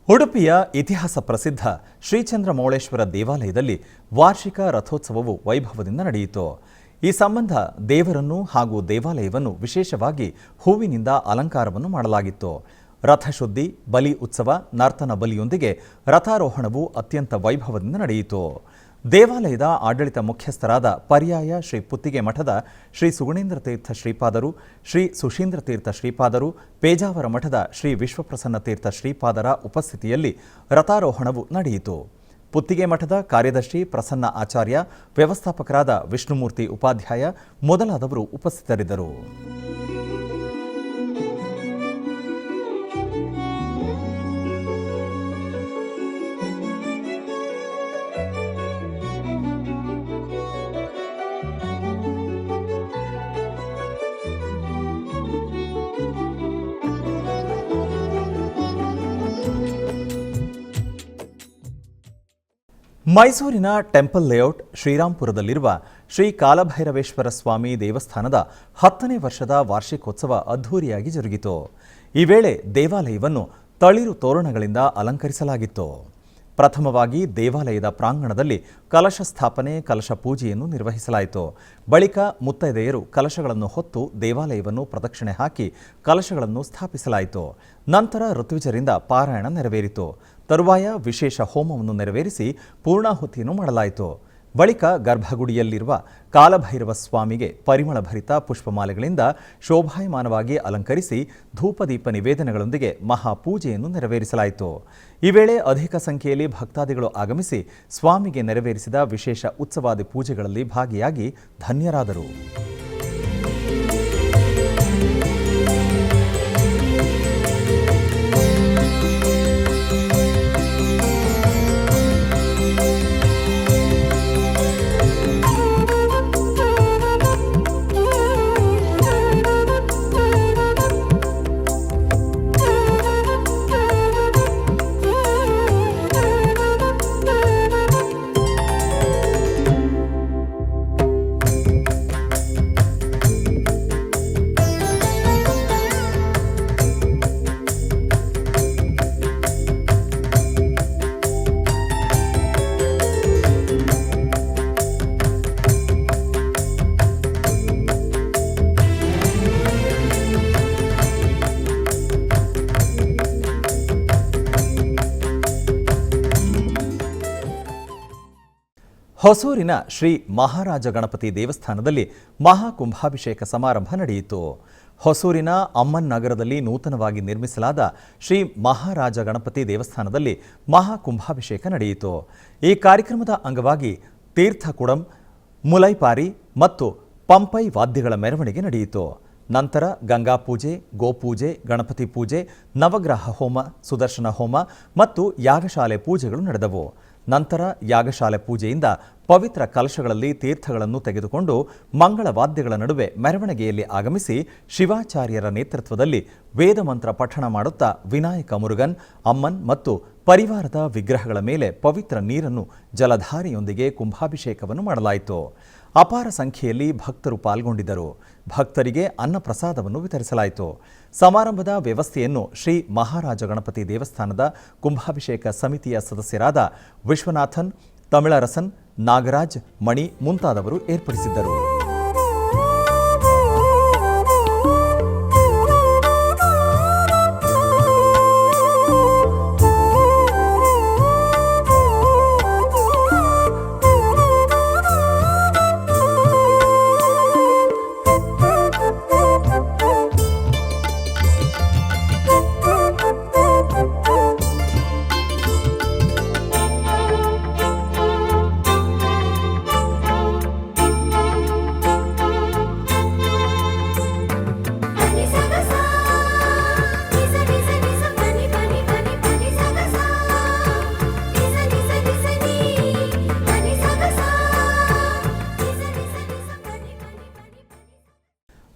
Speaker 1: ಉಡುಪಿಯ ಇತಿಹಾಸ ಪ್ರಸಿದ್ಧ ಶ್ರೀಚಂದ್ರಮೌಳೇಶ್ವರ ದೇವಾಲಯದಲ್ಲಿ ವಾರ್ಷಿಕ ರಥೋತ್ಸವವು ವೈಭವದಿಂದ ನಡೆಯಿತು. ಈ ಸಂಬಂಧ ದೇವರನ್ನು ಹಾಗೂ ದೇವಾಲಯವನ್ನು ವಿಶೇಷವಾಗಿ ಹೂವಿನಿಂದ ಅಲಂಕಾರವನ್ನು ಮಾಡಲಾಗಿತ್ತು. ರಥಶುದ್ಧಿ, ಬಲಿ ಉತ್ಸವ, ನರ್ತನ ಬಲಿಯೊಂದಿಗೆ ರಥಾರೋಹಣವು ಅತ್ಯಂತ ವೈಭವದಿಂದ ನಡೆಯಿತು. ದೇವಾಲಯದ ಆಡಳಿತ ಮುಖ್ಯಸ್ಥರಾದ ಪರ್ಯಾಯ ಶ್ರೀ ಪುತ್ತಿಗೆ ಮಠದ ಶ್ರೀ ಸುಗುಣೇಂದ್ರ ತೀರ್ಥ ಶ್ರೀಪಾದರು, ಶ್ರೀ ಸುಶೀಂದ್ರ ತೀರ್ಥ ಶ್ರೀಪಾದರು, ಪೇಜಾವರ ಮಠದ ಶ್ರೀ ವಿಶ್ವಪ್ರಸನ್ನ ತೀರ್ಥ ಶ್ರೀಪಾದರ ಉಪಸ್ಥಿತಿಯಲ್ಲಿ ರಥಾರೋಹಣವು ನಡೆಯಿತು. ಪುತ್ತಿಗೆ ಮಠದ ಕಾರ್ಯದರ್ಶಿ ಪ್ರಸನ್ನ ಆಚಾರ್ಯ, ವ್ಯವಸ್ಥಾಪಕರಾದ ವಿಷ್ಣುಮೂರ್ತಿ ಉಪಾಧ್ಯಾಯ ಮೊದಲಾದವರು ಉಪಸ್ಥಿತರಿದ್ದರು. ಮೈಸೂರಿನ ಟೆಂಪಲ್ ಲೇಔಟ್ ಶ್ರೀರಾಂಪುರದಲ್ಲಿರುವ ಶ್ರೀ ಕಾಲಭೈರವೇಶ್ವರ ಸ್ವಾಮಿ ದೇವಸ್ಥಾನದ 10ನೇ ವರ್ಷದ ವಾರ್ಷಿಕೋತ್ಸವ ಅದ್ಧೂರಿಯಾಗಿ ಜರುಗಿತು. ಈ ವೇಳೆ ದೇವಾಲಯವನ್ನು ತಳಿರು ತೋರಣಗಳಿಂದ ಅಲಂಕರಿಸಲಾಗಿತ್ತು. ಪ್ರಥಮವಾಗಿ ದೇವಾಲಯದ ಪ್ರಾಂಗಣದಲ್ಲಿ ಕಲಶ ಸ್ಥಾಪನೆ, ಕಲಶ ಪೂಜೆಯನ್ನು ನಿರ್ವಹಿಸಲಾಯಿತು. ಬಳಿಕ ಮುತ್ತೈದೆಯರು ಕಲಶಗಳನ್ನು ಹೊತ್ತು ದೇವಾಲಯವನ್ನು ಪ್ರದಕ್ಷಿಣೆ ಹಾಕಿ ಕಲಶಗಳನ್ನು ಸ್ಥಾಪಿಸಲಾಯಿತು. ನಂತರ ಋತ್ವಿಜರಿಂದ ಪಾರಾಯಣ ನೆರವೇರಿತು. ತರುವಾಯ ವಿಶೇಷ ಹೋಮವನ್ನು ನೆರವೇರಿಸಿ ಪೂರ್ಣಾಹುತಿಯನ್ನು ಮಾಡಲಾಯಿತು. ಬಳಿಕ ಗರ್ಭಗುಡಿಯಲ್ಲಿರುವ ಕಾಲಭೈರವ ಸ್ವಾಮಿಗೆ ಪರಿಮಳಭರಿತ ಪುಷ್ಪಮಾಲೆಗಳಿಂದ ಶೋಭಾಯಮಾನವಾಗಿ ಅಲಂಕರಿಸಿ ಧೂಪದೀಪ ನಿವೇದನೆಗಳೊಂದಿಗೆ ಮಹಾಪೂಜೆಯನ್ನು ನೆರವೇರಿಸಲಾಯಿತು. ಈ ವೇಳೆ ಅಧಿಕ ಸಂಖ್ಯೆಯಲ್ಲಿ ಭಕ್ತಾದಿಗಳು ಆಗಮಿಸಿ ಸ್ವಾಮಿಗೆ ನೆರವೇರಿಸಿದ ವಿಶೇಷ ಉತ್ಸವಾದಿ ಪೂಜೆಗಳಲ್ಲಿ ಭಾಗಿಯಾಗಿ ಧನ್ಯರಾದರು. ಹೊಸೂರಿನ ಶ್ರೀ ಮಹಾರಾಜ ಗಣಪತಿ ದೇವಸ್ಥಾನದಲ್ಲಿ ಮಹಾಕುಂಭಾಭಿಷೇಕ ಸಮಾರಂಭ ನಡೆಯಿತು. ಹೊಸೂರಿನ ಅಮ್ಮನ್ ನಗರದಲ್ಲಿ ನೂತನವಾಗಿ ನಿರ್ಮಿಸಲಾದ ಶ್ರೀ ಮಹಾರಾಜ ಗಣಪತಿ ದೇವಸ್ಥಾನದಲ್ಲಿ ಮಹಾಕುಂಭಾಭಿಷೇಕ ನಡೆಯಿತು. ಈ ಕಾರ್ಯಕ್ರಮದ ಅಂಗವಾಗಿ ತೀರ್ಥಕುಡಂ, ಮುಲೈಪಾರಿ ಮತ್ತು ಪಂಪೈ ವಾದ್ಯಗಳ ಮೆರವಣಿಗೆ ನಡೆಯಿತು. ನಂತರ ಗಂಗಾ ಪೂಜೆ, ಗೋಪೂಜೆ, ಗಣಪತಿ ಪೂಜೆ, ನವಗ್ರಹ ಹೋಮ, ಸುದರ್ಶನ ಹೋಮ ಮತ್ತು ಯಾಗಶಾಲೆ ಪೂಜೆಗಳು ನಡೆದವು. ನಂತರ ಯಾಗಶಾಲೆ ಪೂಜೆಯಿಂದ ಪವಿತ್ರ ಕಲಶಗಳಲ್ಲಿ ತೀರ್ಥಗಳನ್ನು ತೆಗೆದುಕೊಂಡು ಮಂಗಳ ವಾದ್ಯಗಳ ನಡುವೆ ಮೆರವಣಿಗೆಯಲ್ಲಿ ಆಗಮಿಸಿ ಶಿವಾಚಾರ್ಯರ ನೇತೃತ್ವದಲ್ಲಿ ವೇದಮಂತ್ರ ಪಠಣ ಮಾಡುತ್ತಾ ವಿನಾಯಕ ಮುರುಗನ್, ಅಮ್ಮನ್ ಮತ್ತು ಪರಿವಾರದ ವಿಗ್ರಹಗಳ ಮೇಲೆ ಪವಿತ್ರ ನೀರನ್ನು ಜಲಧಾರೆಯೊಂದಿಗೆ ಕುಂಭಾಭಿಷೇಕವನ್ನು ಮಾಡಲಾಯಿತು. ಅಪಾರ ಸಂಖ್ಯೆಯಲ್ಲಿ ಭಕ್ತರು ಪಾಲ್ಗೊಂಡಿದ್ದರು. ಭಕ್ತರಿಗೆ ಅನ್ನಪ್ರಸಾದವನ್ನು ವಿತರಿಸಲಾಯಿತು. ಸಮಾರಂಭದ ವ್ಯವಸ್ಥೆಯನ್ನು ಶ್ರೀ ಮಹಾರಾಜ ಗಣಪತಿ ದೇವಸ್ಥಾನದ ಕುಂಭಾಭಿಷೇಕ ಸಮಿತಿಯ ಸದಸ್ಯರಾದ ವಿಶ್ವನಾಥನ್, ತಮಿಳರಸನ್, ನಾಗರಾಜ್, ಮಣಿ ಮುಂತಾದವರು ಏರ್ಪಡಿಸಿದ್ದರು.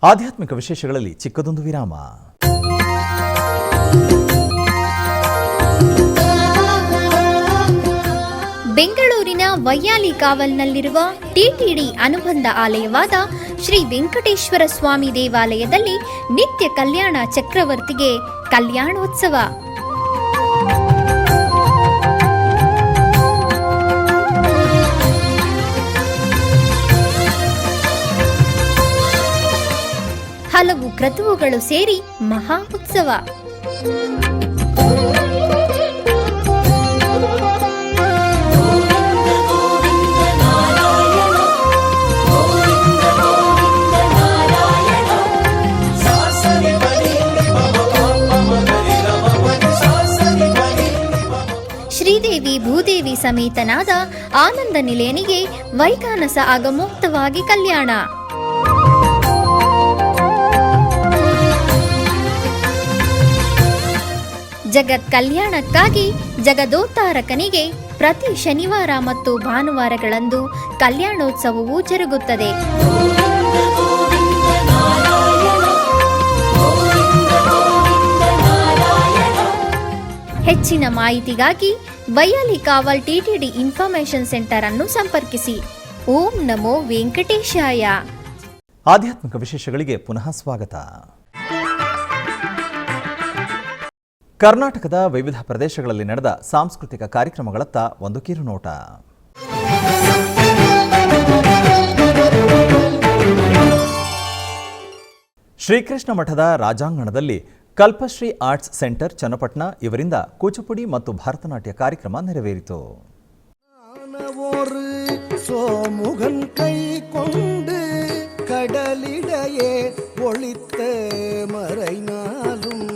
Speaker 1: ಆಧ್ಯಾತ್ಮಿಕ ವಿಶೇಷಗಳಲ್ಲಿ ಚಿಕ್ಕದೊಂದು ವಿರಾಮ.
Speaker 3: ಬೆಂಗಳೂರಿನ ವೈಯಾಲಿ ಕಾವಲ್ನಲ್ಲಿರುವ ಟಿಟಿಡಿ ಅನುಬಂಧ ಆಲಯವಾದ ಶ್ರೀ ವೆಂಕಟೇಶ್ವರ ಸ್ವಾಮಿ ದೇವಾಲಯದಲ್ಲಿ ನಿತ್ಯ ಕಲ್ಯಾಣ ಚಕ್ರವರ್ತಿಗೆ ಕಲ್ಯಾಣೋತ್ಸವ. ಹಲವು ಕ್ರತುವುಗಳು ಸೇರಿ ಮಹಾ ಉತ್ಸವ. ಶ್ರೀದೇವಿ ಭೂದೇವಿ ಸಮೇತನಾದ ಆನಂದ ನಿಲಯನಿಗೆ ವೈಖಾನಸ ಆಗಮೋಕ್ತವಾಗಿ ಕಲ್ಯಾಣ. ಜಗತ್ ಕಲ್ಯಾಣಕ್ಕಾಗಿ ಜಗದೋದ್ಧಾರಕನಿಗೆ ಪ್ರತಿ ಶನಿವಾರ ಮತ್ತು ಭಾನುವಾರಗಳಂದು ಕಲ್ಯಾಣೋತ್ಸವವು ಜರುಗುತ್ತದೆ. ಹೆಚ್ಚಿನ ಮಾಹಿತಿಗಾಗಿ ವೈಯಾಲಿ ಕಾವಲ್ ಟಿಟಿಡಿ ಇನ್ಫಾರ್ಮೇಶನ್ ಸೆಂಟರ್ ಅನ್ನು ಸಂಪರ್ಕಿಸಿ. ಓಂ ನಮೋ ವೆಂಕಟೇಶಾಯ.
Speaker 1: ಆಧ್ಯಾತ್ಮಿಕ ವಿಶೇಷಗಳಿಗೆ ಪುನಃ ಸ್ವಾಗತ. ಕರ್ನಾಟಕದ ವಿವಿಧ ಪ್ರದೇಶಗಳಲ್ಲಿ ನಡೆದ ಸಾಂಸ್ಕೃತಿಕ ಕಾರ್ಯಕ್ರಮಗಳತ್ತ ಒಂದು ಕಿರುನೋಟ. ಶ್ರೀಕೃಷ್ಣ ಮಠದ ರಾಜಾಂಗಣದಲ್ಲಿ ಕಲ್ಪಶ್ರೀ ಆರ್ಟ್ಸ್ ಸೆಂಟರ್ ಚನ್ನಪಟ್ಟಣ ಇವರಿಂದ ಕೂಚುಪುಡಿ ಮತ್ತು ಭರತನಾಟ್ಯ ಕಾರ್ಯಕ್ರಮ ನೆರವೇರಿತು.
Speaker 10: சோமுகன் கை கொண்டு கடலிடையே ஒளித்த மறைநாளும்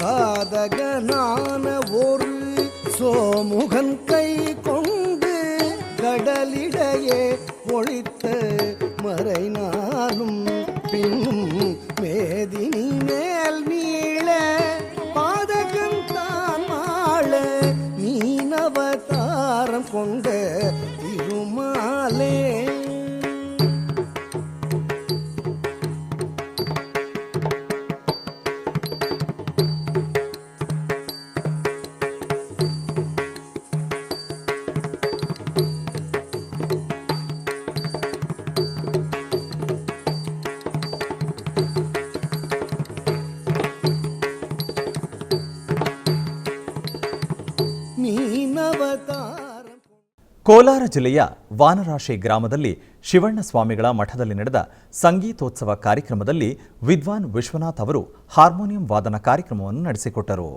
Speaker 10: காதகனான ஒரு சோமுகன் கை கொண்டு கடலிடையே ஒளித்த மறைநாளும் பின்னும் மேதினி மேல் நீள பாதகம் தான் மாள நீனவதாரம் கொண்ட திருமாலே.
Speaker 1: ಕೋಲಾರ ಜಿಲ್ಲೆಯ ವಾನರಾಶಿ ಗ್ರಾಮದಲ್ಲಿ ಶಿವಣ್ಣ ಸ್ವಾಮಿಗಳ ಮಠದಲ್ಲಿ ನಡೆದ ಸಂಗೀತೋತ್ಸವ ಕಾರ್ಯಕ್ರಮದಲ್ಲಿ ವಿದ್ವಾನ್ ವಿಶ್ವನಾಥ್ ಅವರು ಹಾರ್ಮೋನಿಯಂ ವಾದನ ಕಾರ್ಯಕ್ರಮವನ್ನು ನಡೆಸಿಕೊಟ್ಟರು.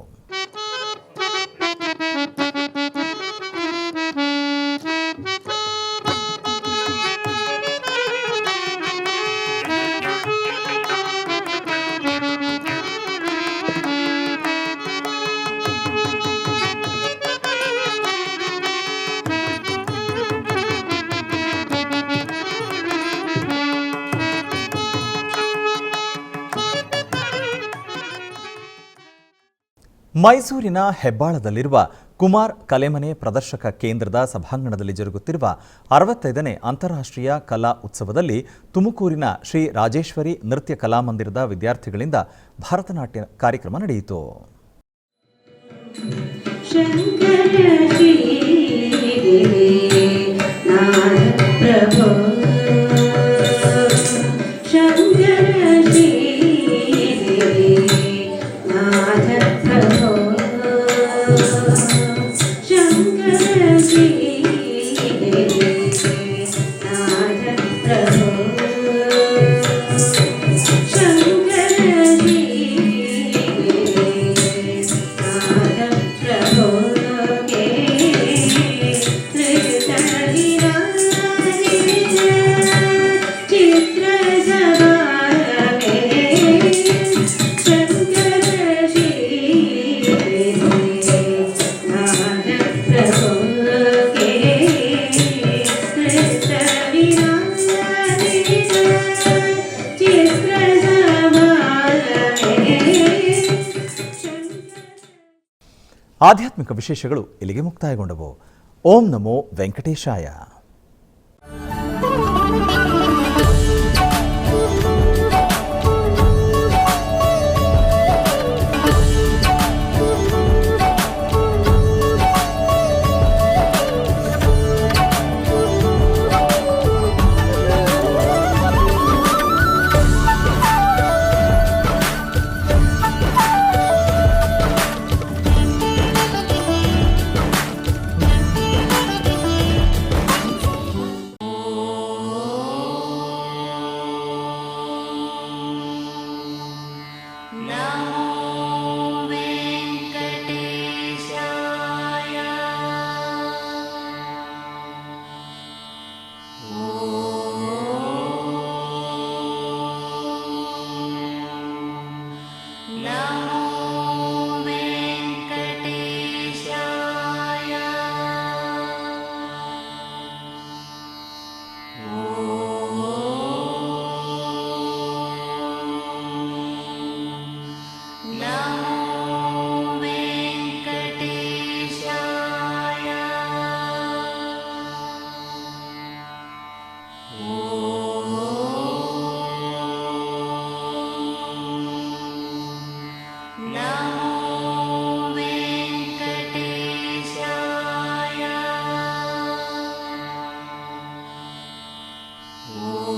Speaker 1: ಮೈಸೂರಿನ ಹೆಬ್ಬಾಳದಲ್ಲಿರುವ ಕುಮಾರ್ ಕಲೆಮನೆ ಪ್ರದರ್ಶಕ ಕೇಂದ್ರದ ಸಭಾಂಗಣದಲ್ಲಿ ಜರುಗುತ್ತಿರುವ 65ನೇ ಅಂತಾರಾಷ್ಟ್ರೀಯ ಕಲಾ ಉತ್ಸವದಲ್ಲಿ ತುಮಕೂರಿನ ಶ್ರೀ ರಾಜೇಶ್ವರಿ ನೃತ್ಯ ಕಲಾಮಂದಿರದ ವಿದ್ಯಾರ್ಥಿಗಳಿಂದ ಭರತನಾಟ್ಯ ಕಾರ್ಯಕ್ರಮ ನಡೆಯಿತು. ಆಧ್ಯಾತ್ಮಿಕ ವಿಶೇಷಗಳು ಇಲ್ಲಿಗೆ ಮುಕ್ತಾಯಗೊಂಡವು. ಓಂ ನಮೋ ವೆಂಕಟೇಶಾಯ.
Speaker 11: ಓಂ